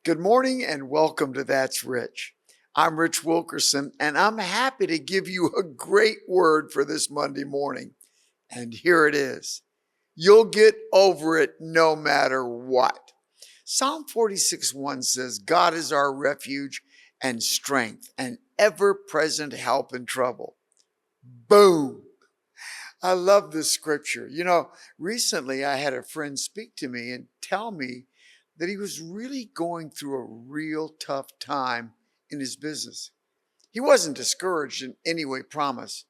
Good morning and welcome to That's Rich. I'm Rich Wilkerson and I'm happy to give you a great word for this Monday morning. And here it is. You'll get over it no matter what. Psalm 46:1 says, God is our refuge and strength and ever-present help in trouble. Boom. I love this scripture. Recently I had a friend speak to me and tell me that he was really going through a real tough time in his business. He wasn't discouraged in any way, promise,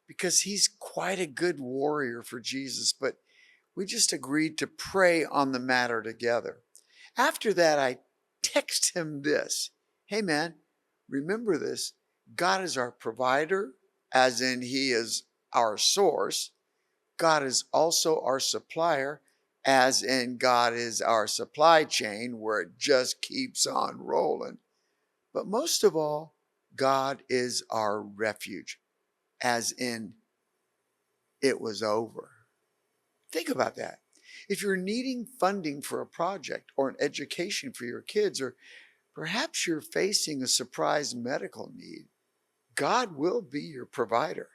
because he's quite a good warrior for Jesus, but we just agreed to pray on the matter together. After that, I text him this. Hey man, remember this. God is our provider, as in he is our source. God is also our supplier, as in God is our supply chain where it just keeps on rolling. But most of all, God is our refuge, as in it was over. Think about that. If you're needing funding for a project or an education for your kids, or perhaps you're facing a surprise medical need, God will be your provider.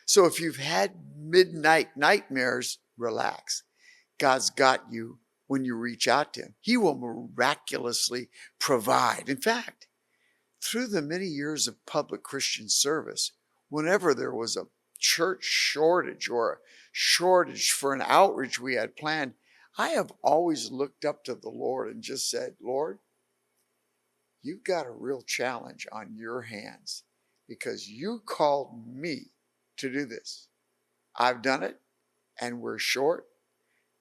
So if you've had midnight nightmares, relax. God's got you when you reach out to him. He will miraculously provide. In fact, through the many years of public Christian service, whenever there was a church shortage or a shortage for an outreach we had planned, I have always looked up to the Lord and just said, Lord, you've got a real challenge on your hands because you called me to do this. I've done it and we're short.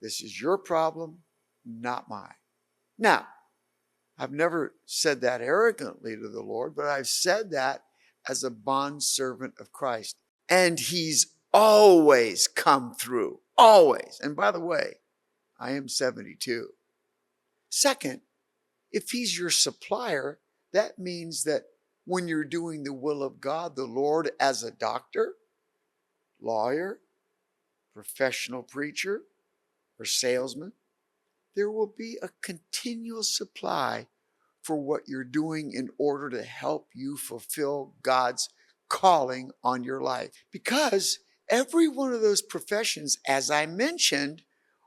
This is your problem, not mine. Now, I've never said that arrogantly to the Lord, but I've said that as a bondservant of Christ. And he's always come through, always. And by the way, I am 72. Second, if he's your supplier, that means that when you're doing the will of God, the Lord, as a doctor, lawyer, professional preacher, or salesman, there will be a continual supply for what you're doing in order to help you fulfill God's calling on your life. Because every one of those professions, as I mentioned,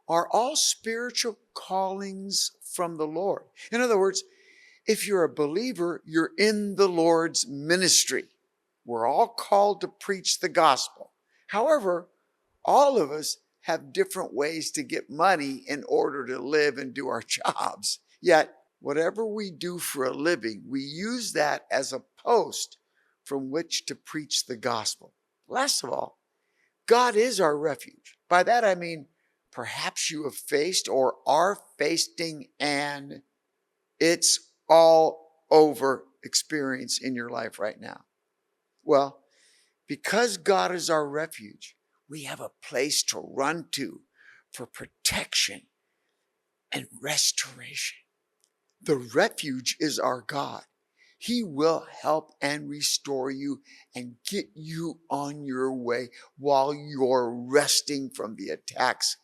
are all spiritual callings from the Lord. In other words, if you're a believer, you're in the Lord's ministry. We're all called to preach the gospel. However, all of us have different ways to get money in order to live and do our jobs. Yet, whatever we do for a living, we use that as a post from which to preach the gospel. Last of all, God is our refuge. By that I mean, perhaps you have faced or are facing an it's all over experience in your life right now. Well, because God is our refuge, we have a place to run to for protection and restoration. The refuge is our God. He will help and restore you and get you on your way while you're resting from the attacks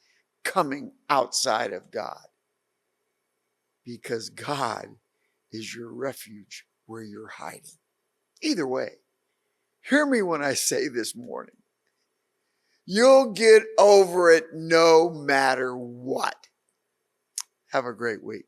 coming outside of God. Because God is your refuge where you're hiding. Either way, hear me when I say this morning, you'll get over it no matter what. Have a great week.